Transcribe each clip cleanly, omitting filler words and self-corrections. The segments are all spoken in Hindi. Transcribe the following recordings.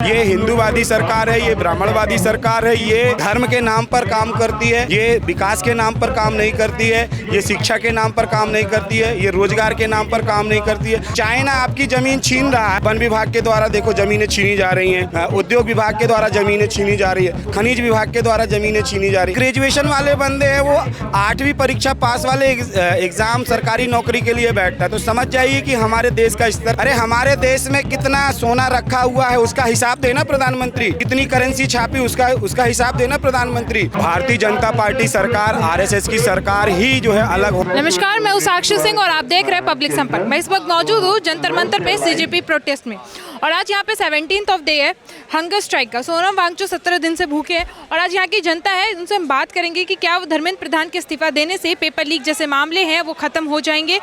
ये हिंदूवादी सरकार है, ये ब्राह्मणवादी सरकार है, ये धर्म के नाम पर काम करती है, ये विकास के नाम पर काम नहीं करती है, ये शिक्षा के नाम पर काम नहीं करती है, ये रोजगार के नाम पर काम नहीं करती है। चाइना आपकी जमीन छीन रहा है, वन विभाग के द्वारा देखो जमीनें छीनी जा रही हैं, उद्योग विभाग के द्वारा जमीनें छीनी जा रही है, खनिज विभाग के द्वारा जमीनें छीनी जा रही है। ग्रेजुएशन वाले बंदे हैं वो 8वीं परीक्षा पास वाले एग्जाम सरकारी नौकरी के लिए बैठता है। तो समझ जाइए कि हमारे देश का स्तर, अरे हमारे देश में कितना सोना रखा हुआ है उसका हिसाब देना प्रधानमंत्री, कितनी करेंसी छापी उसका हिसाब देना प्रधानमंत्री। भारतीय जनता पार्टी सरकार, आरएसएस की सरकार ही जो है अलग हो। नमस्कार, मैं हूं साक्षी सिंह और आप देख रहे हैं पब्लिक संपर्क। मैं इस वक्त मौजूद हूं जंतर मंतर पे सीजेपी प्रोटेस्ट में, और आज यहाँ पे 17th ऑफ डे है हंगर स्ट्राइक का। सोनम वांगचुक 17 दिन से भूखे हैं और आज यहाँ की जनता है, उनसे हम बात करेंगे कि क्या धर्मेंद्र प्रधान के इस्तीफा देने से पेपर लीक जैसे मामले हैं वो खत्म हो जाएंगे।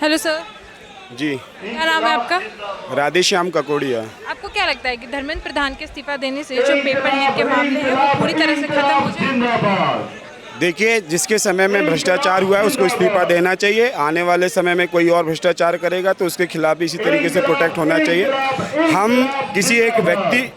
हेलो सर जी, क्या नाम है आपका? राधेश्याम ककोड़िया। आपको क्या लगता है कि धर्मेंद्र प्रधान के इस्तीफा देने से जो पेपर लीक के मामले हैं वो पूरी तरह से खत्म हो जाएंगे? देखिए, जिसके समय में भ्रष्टाचार हुआ है उसको इस्तीफा देना चाहिए। आने वाले समय में कोई और भ्रष्टाचार करेगा तो उसके खिलाफ भी इसी तरीके से प्रोटेक्ट होना चाहिए। हम किसी एक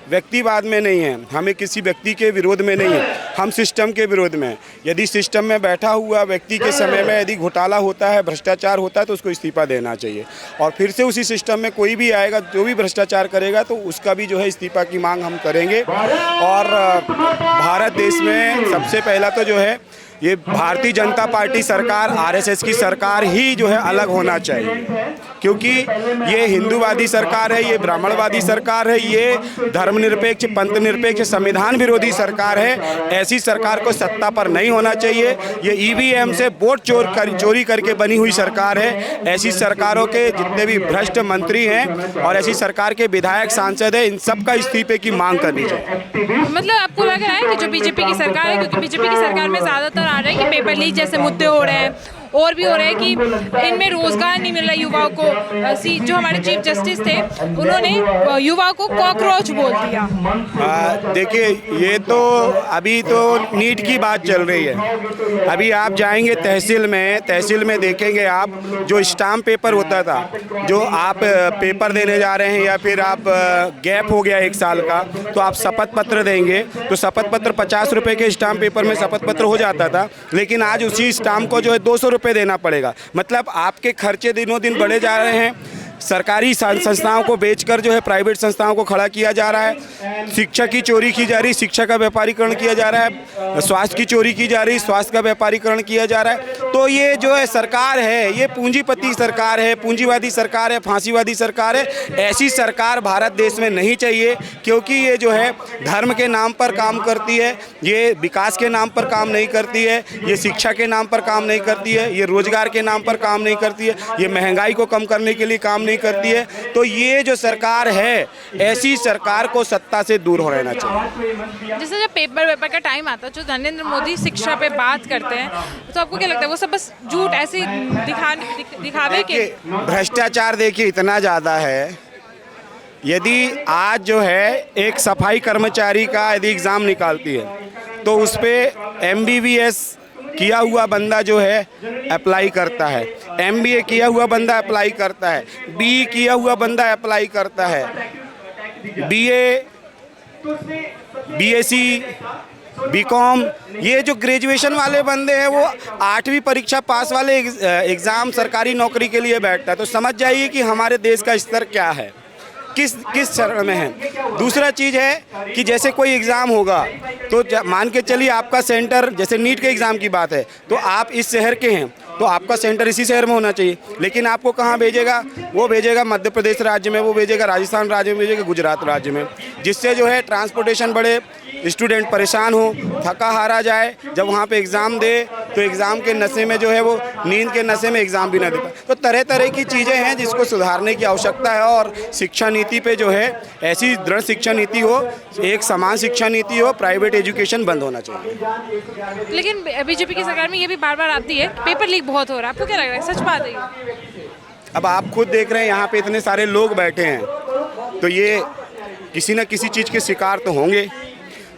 व्यक्तिवाद में नहीं हैं, हमें किसी व्यक्ति के विरोध में नहीं है, हम सिस्टम के विरोध में हैं। यदि सिस्टम में बैठा हुआ व्यक्ति के समय में यदि घोटाला होता है, भ्रष्टाचार होता है तो उसको इस्तीफा देना चाहिए, और फिर से उसी सिस्टम में कोई भी आएगा जो भी भ्रष्टाचार करेगा तो उसका भी जो है इस्तीफा की मांग हम करेंगे। और भारत देश में सबसे पहला तो जो है ये भारतीय जनता पार्टी सरकार, आरएसएस की सरकार ही जो है अलग होना चाहिए, क्योंकि ये हिंदूवादी सरकार है, ये ब्राह्मणवादी सरकार है, ये धर्मनिरपेक्ष, पंथ निरपेक्ष, संविधान विरोधी सरकार है। ऐसी सरकार को सत्ता पर नहीं होना चाहिए। ये ईवीएम से वोट चोरी करके बनी हुई सरकार है। ऐसी सरकारों के जितने भी भ्रष्ट मंत्री हैं और ऐसी सरकार के विधायक, सांसद हैं, इन सब का इस्तीफे की मांग करनी चाहिए। मतलब आपको लग रहा है कि जो बीजेपी की सरकार है, क्योंकि बीजेपी की सरकार में ज़्यादातर आ रहा है कि पेपर लीक जैसे मुद्दे हो रहे हैं और भी हो रहा है कि इनमें रोजगार नहीं मिल रहा युवाओं को। जो हमारे चीफ जस्टिस थे उन्होंने युवाओं को कॉकरोच बोल दिया। देखिए, ये तो अभी तो नीट की बात चल रही है। अभी आप जाएंगे तहसील में देखेंगे आप, जो स्टाम्प पेपर होता था, जो आप पेपर देने जा रहे हैं या फिर आप गैप हो गया 1 साल का, तो आप शपथ पत्र देंगे तो शपथ पत्र 50 रुपये के स्टाम्प पेपर में शपथ पत्र हो जाता था, लेकिन आज उसी स्टाम्प को जो है 200 रुपये देना पड़ेगा। मतलब आपके खर्चे दिनों दिन बढ़े जा रहे हैं। सरकारी संस्थाओं को बेचकर जो है प्राइवेट संस्थाओं को खड़ा किया जा रहा है। शिक्षा की चोरी की जा रही, शिक्षा का व्यापारीकरण किया जा रहा है। स्वास्थ्य की चोरी की जा रही, स्वास्थ्य का व्यापारीकरण किया जा रहा है। तो ये जो है सरकार है, ये पूंजीपति सरकार है, पूंजीवादी सरकार है, फांसीवादी सरकार है। ऐसी सरकार भारत देश में नहीं चाहिए, क्योंकि ये जो है धर्म के नाम पर काम करती है, ये विकास के नाम पर काम नहीं करती है, ये शिक्षा के नाम पर काम नहीं करती है, ये रोजगार के नाम पर काम नहीं करती है, ये महंगाई को कम करने के लिए काम नहीं करती है। तो ये जो सरकार है, ऐसी सरकार को सत्ता से दूर हो रहना चाहिए। जैसे जब पेपर का टाइम आता है, जो नरेंद्र मोदी शिक्षा पे बात करते हैं, तो आपको क्या लगता है वो सब बस झूठ ऐसे दिखावे के? भ्रष्टाचार देखिए इतना ज़्यादा है। यदि आज जो है एक सफाई कर्मचारी का यदि एग्ज़ाम निकालती है तो उस पर MBBS किया हुआ बंदा जो है अप्लाई करता है, MBA किया हुआ बंदा अप्लाई करता है, BE किया हुआ बंदा अप्लाई करता है, BA, BSc, BCom, ये जो ग्रेजुएशन वाले बंदे हैं वो 8वीं परीक्षा पास वाले एग्ज़ाम सरकारी नौकरी के लिए बैठता है। तो समझ जाइए कि हमारे देश का स्तर क्या है, किस चरण में है। दूसरा चीज़ है कि जैसे कोई एग्ज़ाम होगा तो मान के चलिए आपका सेंटर, जैसे नीट के एग्ज़ाम की बात है, तो आप इस शहर के हैं तो आपका सेंटर इसी शहर में होना चाहिए, लेकिन आपको कहाँ भेजेगा? वो भेजेगा मध्य प्रदेश राज्य में, वो भेजेगा राजस्थान राज्य में, भेजेगा गुजरात राज्य में, जिससे जो है ट्रांसपोर्टेशन बढ़े, स्टूडेंट परेशान हो, थका हारा जाए, जब वहाँ पे एग्ज़ाम दे तो एग्ज़ाम के नशे में जो है वो नींद के नशे में एग्ज़ाम भी ना देता। तो तरह तरह की चीज़ें हैं जिसको सुधारने की आवश्यकता है, और शिक्षा नीति पे जो है ऐसी दृढ़ शिक्षा नीति हो, एक समान शिक्षा नीति हो, प्राइवेट एजुकेशन बंद होना चाहिए। लेकिन बीजेपी की सरकार में ये भी बार बार आती है पेपर लीक बहुत हो रहा है, आपको क्या लग रहा है, सच बात है? अब आप खुद देख रहे हैं यहाँ पे इतने सारे लोग बैठे हैं, तो ये किसी न किसी चीज़ के शिकार तो होंगे।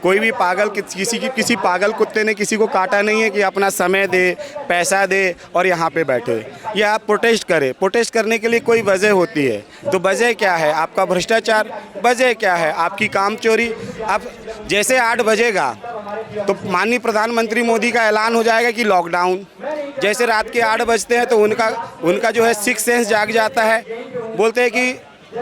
कोई भी पागल किसी पागल कुत्ते ने किसी को काटा नहीं है कि अपना समय दे, पैसा दे और यहाँ पे बैठे। ये आप प्रोटेस्ट करें, प्रोटेस्ट करने के लिए कोई वजह होती है। तो वजह क्या है? आपका भ्रष्टाचार। वजह क्या है? आपकी काम चोरी। अब जैसे 8 बजेगा तो माननीय प्रधानमंत्री मोदी का ऐलान हो जाएगा कि लॉकडाउन। जैसे रात के 8 बजते हैं तो उनका जो है सिक्स सेंस जाग जाता है, बोलते हैं कि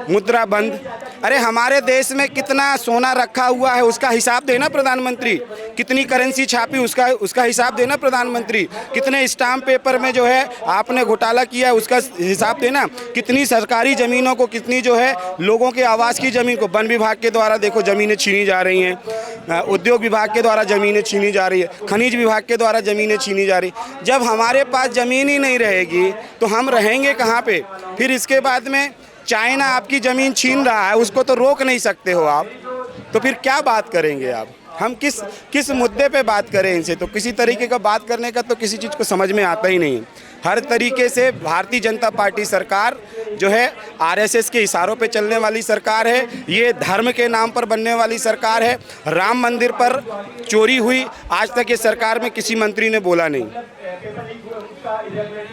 मुद्रा बंद। अरे हमारे देश में कितना सोना रखा हुआ है उसका हिसाब देना प्रधानमंत्री। कितनी करेंसी छापी उसका हिसाब देना प्रधानमंत्री। कितने स्टाम्प पेपर में जो है आपने घोटाला किया है उसका हिसाब देना। कितनी सरकारी ज़मीनों को, कितनी जो है लोगों के आवास की ज़मीन को वन विभाग के द्वारा देखो ज़मीनें छीनी जा रही हैं, उद्योग विभाग के द्वारा ज़मीनें छीनी जा रही है, खनिज विभाग के द्वारा ज़मीनें छीनी जा रही। जब हमारे पास ज़मीन ही नहीं रहेगी तो हम रहेंगे कहाँ पे? फिर इसके बाद में चाइना आपकी ज़मीन छीन रहा है, उसको तो रोक नहीं सकते हो आप, तो फिर क्या बात करेंगे आप? हम किस मुद्दे पे बात करें इनसे? तो किसी तरीके का बात करने का तो किसी चीज़ को समझ में आता ही नहीं है। हर तरीके से भारतीय जनता पार्टी सरकार जो है आरएसएस के इशारों पे चलने वाली सरकार है। ये धर्म के नाम पर बनने वाली सरकार है। राम मंदिर पर चोरी हुई, आज तक ये सरकार में किसी मंत्री ने बोला नहीं।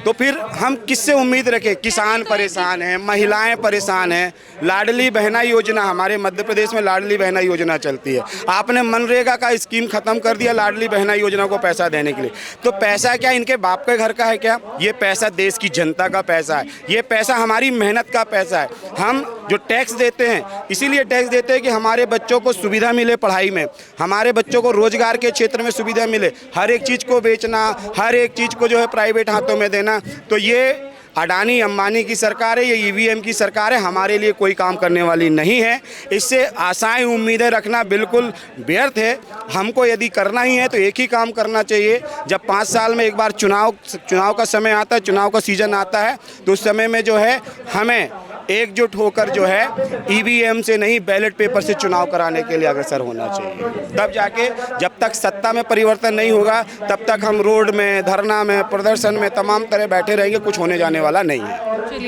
तो फिर हम किससे उम्मीद रखें? किसान परेशान हैं, महिलाएं परेशान हैं। लाडली बहना योजना, हमारे मध्य प्रदेश में लाडली बहना योजना चलती है। आपने मनरेगा का स्कीम खत्म कर दिया लाडली बहना योजना को पैसा देने के लिए। तो पैसा क्या इनके बाप के घर का है क्या? ये पैसा देश की जनता का पैसा है। ये पैसा हमारी मेहनत का पैसा है। हम जो टैक्स देते हैं, इसीलिए टैक्स देते हैं कि हमारे बच्चों को सुविधा मिले पढ़ाई में, हमारे बच्चों को रोजगार के क्षेत्र में सुविधा मिले। हर एक चीज़ को बेचना, हर एक चीज़ को जो है प्राइवेट हाथों में देना, तो ये अडानी अंबानी की सरकार है, ये ईवीएम की सरकार है, हमारे लिए कोई काम करने वाली नहीं है। इससे आशाएं उम्मीदें रखना बिल्कुल व्यर्थ है। हमको यदि करना ही है तो एक ही काम करना चाहिए। जब 5 साल में एक बार चुनाव का समय आता है, चुनाव का सीज़न आता है, तो उस समय में जो है हमें एकजुट होकर जो है ईवीएम से नहीं बैलेट पेपर से चुनाव कराने के लिए अग्रसर होना चाहिए। तब जाके, जब तक सत्ता में परिवर्तन नहीं होगा तब तक हम रोड में, धरना में, प्रदर्शन में तमाम तरह बैठे रहेंगे, कुछ होने जाने वाला नहीं है।